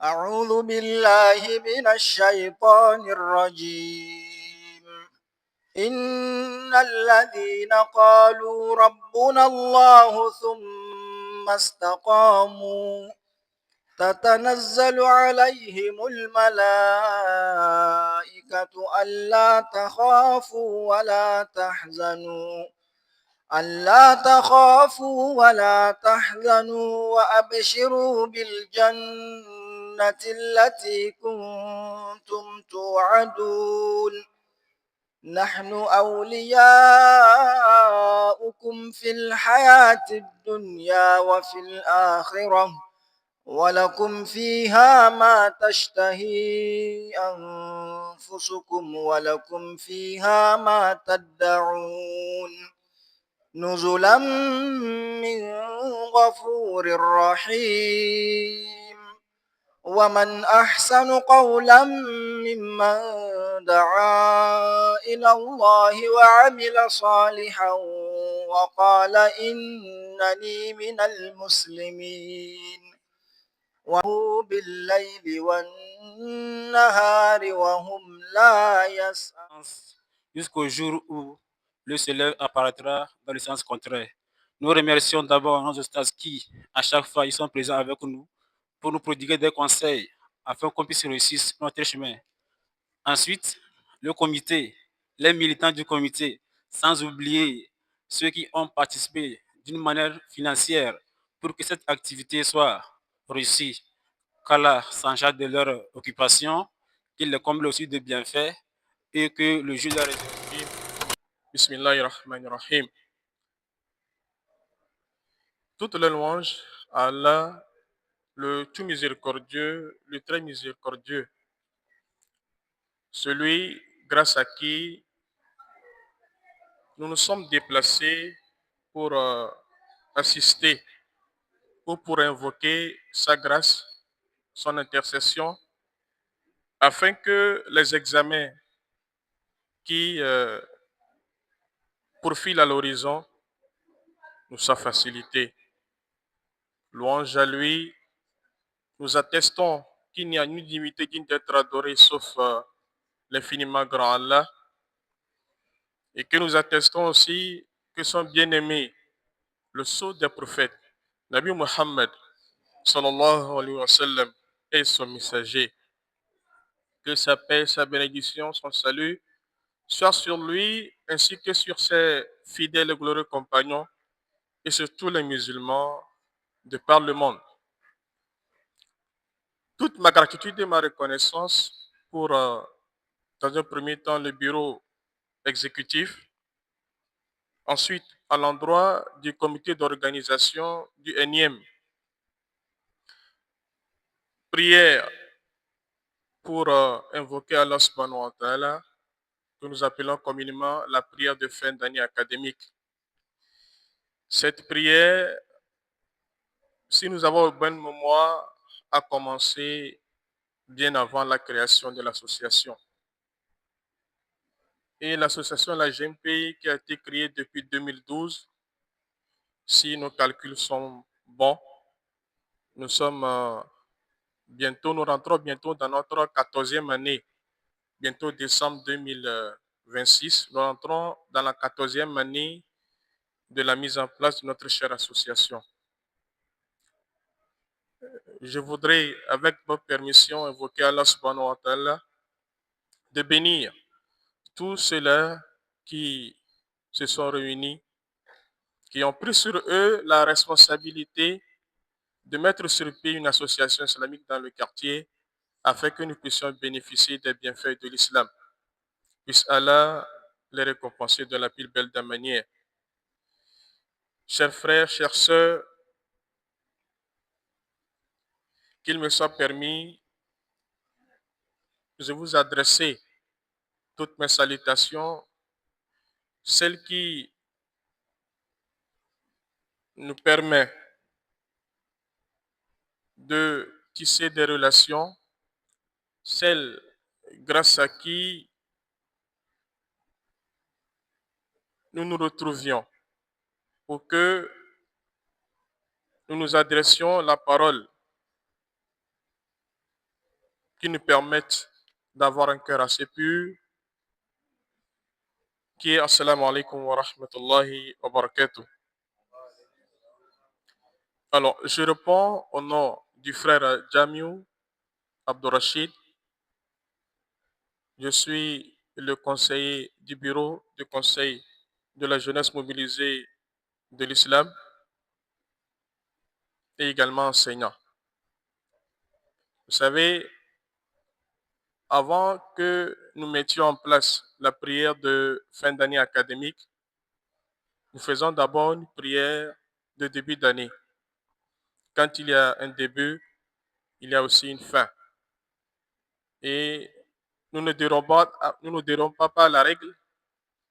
أعوذ بالله من الشيطان الرجيم. إن الذين قالوا ربنا الله ثم استقاموا تتنزل عليهم الملائكة ألا تخافوا ولا تحزنوا وأبشروا بالجنة التي كنتم توعدون. نحن أولياؤكم في الحياة الدنيا وفي الآخرة ولكم فيها ما تشتهي أنفسكم ولكم فيها ما تدعون نزلا من غفور رحيم. ومن أحسن قولا ممن دعا إلى الله وعمل صالحا وقال إنني من المسلمين وهو بالليل والنهار وهم لا يسأمون jusqu'au jour où le soleil apparaîtra dans le sens contraire. Nous remercions d'abord nos ustads qui, à chaque fois, ils sont présents avec nous pour nous prodiguer des conseils afin qu'on puisse réussir notre chemin. Ensuite, le comité, les militants du comité, sans oublier ceux qui ont participé d'une manière financière pour que cette activité soit réussie. Qu'Allah s'en charge de leur occupation, qu'il les comble aussi de bienfaits et que le jour de la résurrection. Bismillahirrahmanirrahim. Toute la louange à Allah, le tout miséricordieux, le très miséricordieux, celui grâce à qui nous nous sommes déplacés pour assister ou pour invoquer sa grâce, son intercession, afin que les examens qui profilent à l'horizon nous soient facilités. Louange à lui, nous attestons qu'il n'y a nulle divinité digne d'être adorée sauf l'infiniment grand Allah, et que nous attestons aussi que son bien-aimé, le sceau des prophètes, Nabi Muhammad, sallallahu alayhi wa sallam, est son messager. Que sa paix, sa bénédiction, son salut soient sur lui ainsi que sur ses fidèles et glorieux compagnons et sur tous les musulmans de par le monde. Toute ma gratitude et ma reconnaissance pour, dans un premier temps, le bureau exécutif, ensuite à l'endroit du comité d'organisation du énième. Prière pour invoquer Allah subhanahu wa ta'ala, que nous appelons communément la prière de fin d'année académique. Cette prière, si nous avons une bonne mémoire, a commencé bien avant la création de l'association. Et l'association La GMP qui a été créée depuis 2012, si nos calculs sont bons, nous rentrons bientôt dans notre 14e année, bientôt décembre 2026. Nous rentrons dans la 14e année de la mise en place de notre chère association. Je voudrais, avec votre permission, invoquer Allah subhanahu wa ta'ala de bénir tous ceux-là qui se sont réunis, qui ont pris sur eux la responsabilité de mettre sur pied une association islamique dans le quartier afin que nous puissions bénéficier des bienfaits de l'islam. Puisse Allah les récompenser de la plus belle des manières. Chers frères, chères sœurs, qu'il me soit permis de vous adresser toutes mes salutations, celles qui nous permettent de tisser des relations, celles grâce à qui nous nous retrouvions pour que nous nous adressions la parole qui nous permettent d'avoir un cœur assez pur, qui est Assalamu alaikum wa rahmatullahi wa barakatuh. Alors, je réponds au nom du frère Jamiou Abdourachid. Je suis le conseiller du bureau du conseil de la jeunesse mobilisée de l'islam et également enseignant. Vous savez, avant que nous mettions en place la prière de fin d'année académique, nous faisons d'abord une prière de début d'année. Quand il y a un début, il y a aussi une fin. Et nous ne dérobons pas la règle.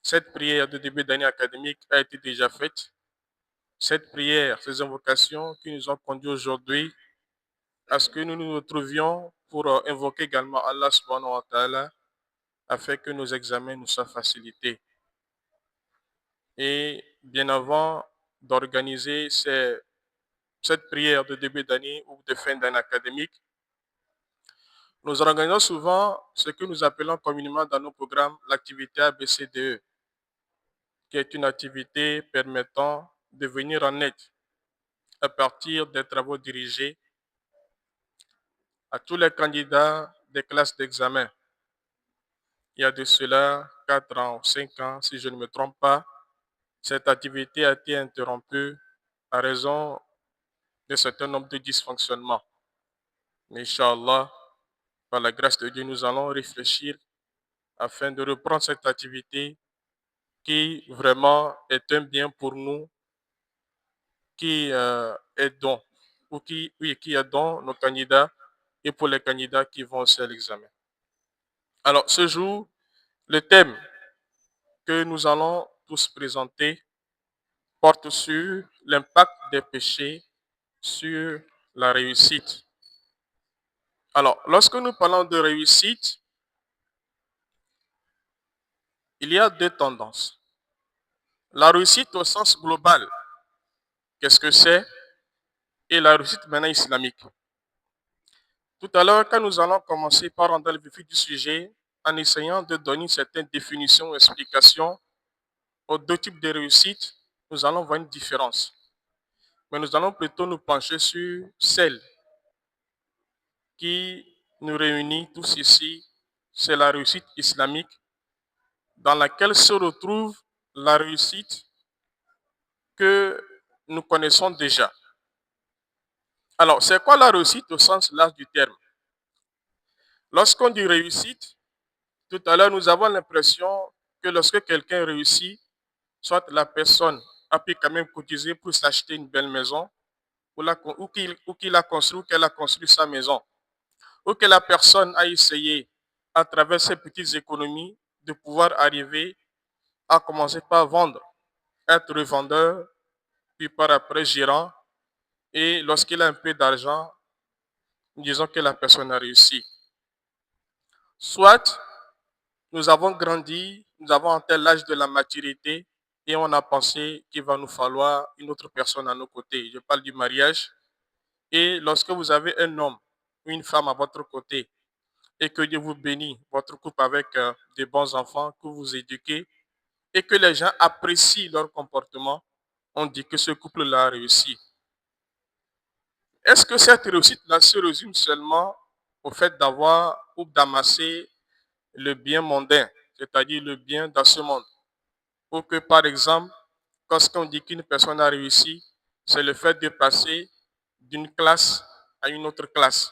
Cette prière de début d'année académique a été déjà faite. Cette prière, ces invocations qui nous ont conduits aujourd'hui à ce que nous nous retrouvions pour invoquer également Allah subhanahu wa ta'ala afin que nos examens nous soient facilités. Et bien avant d'organiser cette prière de début d'année ou de fin d'année académique, nous organisons souvent ce que nous appelons communément dans nos programmes l'activité ABCDE, qui est une activité permettant de venir en aide à partir des travaux dirigés à tous les candidats des classes d'examen. Il y a de cela 4 ans ou 5 ans, si je ne me trompe pas, cette activité a été interrompue à raison d'un certain nombre de dysfonctionnements. Mais Inch'Allah, par la grâce de Dieu, nous allons réfléchir afin de reprendre cette activité qui vraiment est un bien pour nous, qui aidons ou qui aidons nos candidats et pour les candidats qui vont aussi à l'examen. Alors, ce jour, le thème que nous allons tous présenter porte sur l'impact des péchés sur la réussite. Alors, lorsque nous parlons de réussite, il y a deux tendances. La réussite au sens global, qu'est-ce que c'est? Et la réussite maintenant islamique. Tout à l'heure, quand nous allons commencer par rentrer dans le vif du sujet, en essayant de donner une certaine définition ou explication aux deux types de réussite, nous allons voir une différence. Mais nous allons plutôt nous pencher sur celle qui nous réunit tous ici, c'est la réussite islamique, dans laquelle se retrouve la réussite que nous connaissons déjà. Alors, c'est quoi la réussite au sens large du terme? Lorsqu'on dit réussite, tout à l'heure, nous avons l'impression que lorsque quelqu'un réussit, soit la personne a pu quand même cotiser pour s'acheter une belle maison, ou qu'il a construit, ou qu'elle a construit sa maison, ou que la personne a essayé, à travers ses petites économies, de pouvoir arriver à commencer par vendre, être revendeur, puis par après gérant, et lorsqu'il a un peu d'argent, disons que la personne a réussi. Soit nous avons grandi, nous avons atteint l'âge de la maturité et on a pensé qu'il va nous falloir une autre personne à nos côtés. Je parle du mariage. Et lorsque vous avez un homme ou une femme à votre côté et que Dieu vous bénit, votre couple avec des bons enfants que vous éduquez et que les gens apprécient leur comportement, on dit que ce couple-là a réussi. Est-ce que cette réussite-là se résume seulement au fait d'avoir ou d'amasser le bien mondain, c'est-à-dire le bien dans ce monde? Ou que, par exemple, lorsqu'on dit qu'une personne a réussi, c'est le fait de passer d'une classe à une autre classe,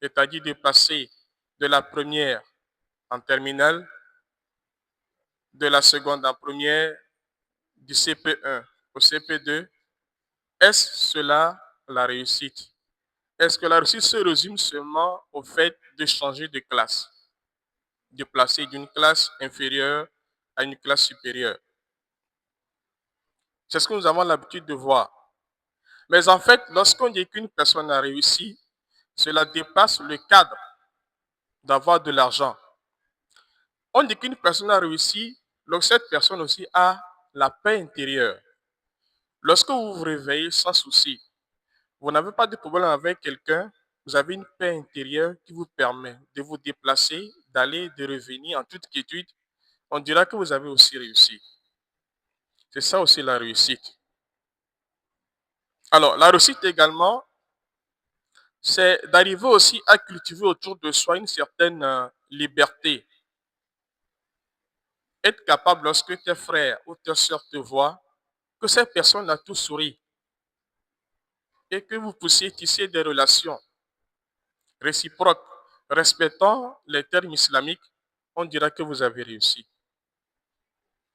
c'est-à-dire de passer de la première en terminale, de la seconde en première, du CP1 au CP2. Est-ce cela la réussite? Est-ce que la réussite se résume seulement au fait de changer de classe, de passer d'une classe inférieure à une classe supérieure? C'est ce que nous avons l'habitude de voir. Mais en fait, lorsqu'on dit qu'une personne a réussi, cela dépasse le cadre d'avoir de l'argent. On dit qu'une personne a réussi lorsque cette personne aussi a la paix intérieure. Lorsque vous vous réveillez sans souci, vous n'avez pas de problème avec quelqu'un, vous avez une paix intérieure qui vous permet de vous déplacer, d'aller, de revenir en toute quiétude, on dira que vous avez aussi réussi. C'est ça aussi la réussite. Alors, la réussite également, c'est d'arriver aussi à cultiver autour de soi une certaine liberté. Être capable, lorsque tes frères ou tes soeurs te voient, que cette personne a tout souri et que vous puissiez tisser des relations réciproques, respectant les termes islamiques, on dira que vous avez réussi.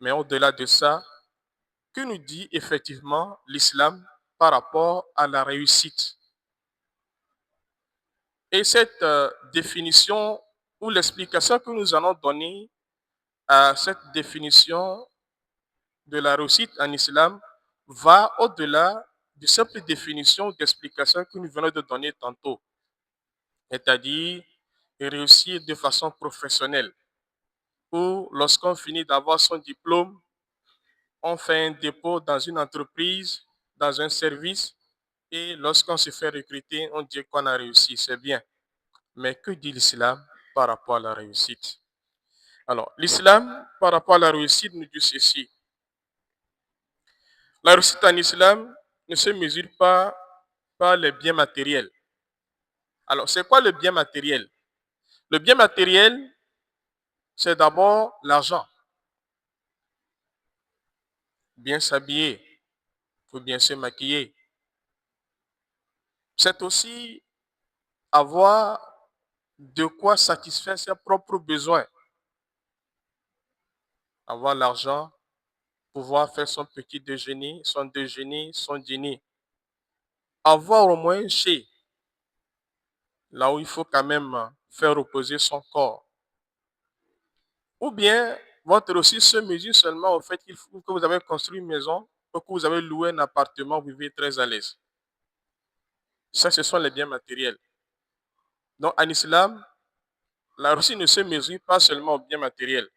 Mais au-delà de ça, que nous dit effectivement l'islam par rapport à la réussite? Et cette définition ou l'explication que nous allons donner à cette définition de la réussite en islam va au-delà de simple définition ou d'explication que nous venons de donner tantôt, c'est-à-dire réussir de façon professionnelle, ou lorsqu'on finit d'avoir son diplôme, on fait un dépôt dans une entreprise, dans un service, et lorsqu'on se fait recruter, on dit qu'on a réussi, c'est bien. Mais que dit l'islam par rapport à la réussite? Alors, l'islam, par rapport à la réussite, nous dit ceci. La réussite en islam ne se mesure pas par les biens matériels. Alors, c'est quoi le bien matériel? Le bien matériel, c'est d'abord l'argent. Bien s'habiller, faut bien se maquiller. C'est aussi avoir de quoi satisfaire ses propres besoins. Avoir l'argent, pouvoir faire son petit déjeuner, son dîner. Avoir au moins chez, là où il faut quand même faire reposer son corps. Ou bien, votre réussite se mesure seulement au fait que vous avez construit une maison ou que vous avez loué un appartement, vous vivez très à l'aise. Ça, ce sont les biens matériels. Donc, en islam, la réussite ne se mesure pas seulement aux biens matériels.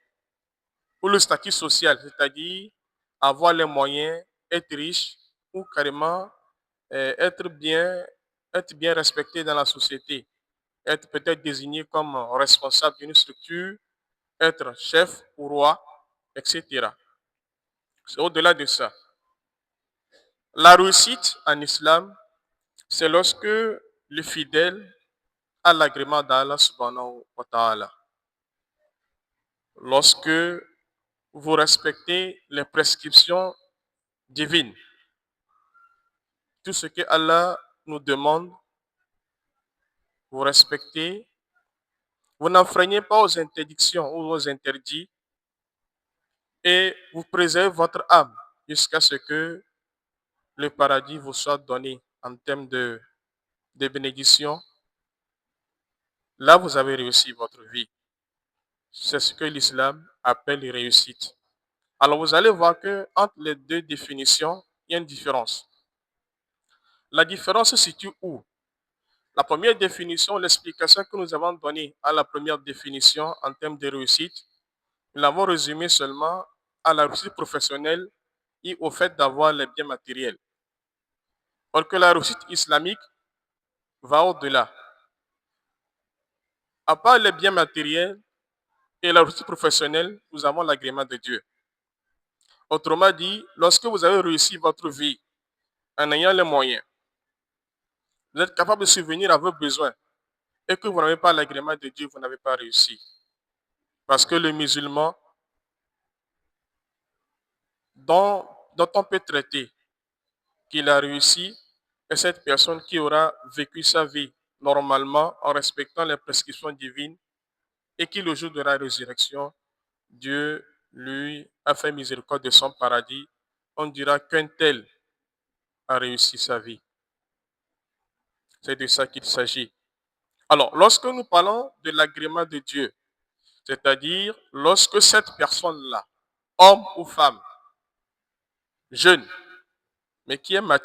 Ou le statut social, c'est-à-dire avoir les moyens, être riche ou carrément être bien respecté dans la société, être peut-être désigné comme responsable d'une structure, être chef ou roi, etc. C'est au-delà de ça. La réussite en islam, c'est lorsque le fidèle a l'agrément d'Allah subhanahu wa ta'ala. Lorsque vous respectez les prescriptions divines, tout ce que Allah nous demande, vous respectez, vous n'enfreignez pas aux interdictions ou aux interdits et vous préservez votre âme jusqu'à ce que le paradis vous soit donné en termes de bénédiction. Là, vous avez réussi votre vie. C'est ce que l'islam appelle réussite. Alors, vous allez voir que entre les deux définitions, il y a une différence. La différence se situe où? La première définition, l'explication que nous avons donnée à la première définition en termes de réussite, nous l'avons résumée seulement à la réussite professionnelle et au fait d'avoir les biens matériels. Or que la réussite islamique va au-delà. À part les biens matériels et la réussite professionnelle, nous avons l'agrément de Dieu. Autrement dit, lorsque vous avez réussi votre vie en ayant les moyens, vous êtes capable de subvenir à vos besoins et que vous n'avez pas l'agrément de Dieu, vous n'avez pas réussi. Parce que le musulman, dont on peut traiter qu'il a réussi, est cette personne qui aura vécu sa vie normalement en respectant les prescriptions divines et qui, le jour de la résurrection, Dieu lui a fait miséricorde de son paradis. On dira qu'un tel a réussi sa vie. C'est de ça qu'il s'agit. Alors, lorsque nous parlons de l'agrément de Dieu, c'est-à-dire lorsque cette personne-là, homme ou femme, jeune, mais qui est mature,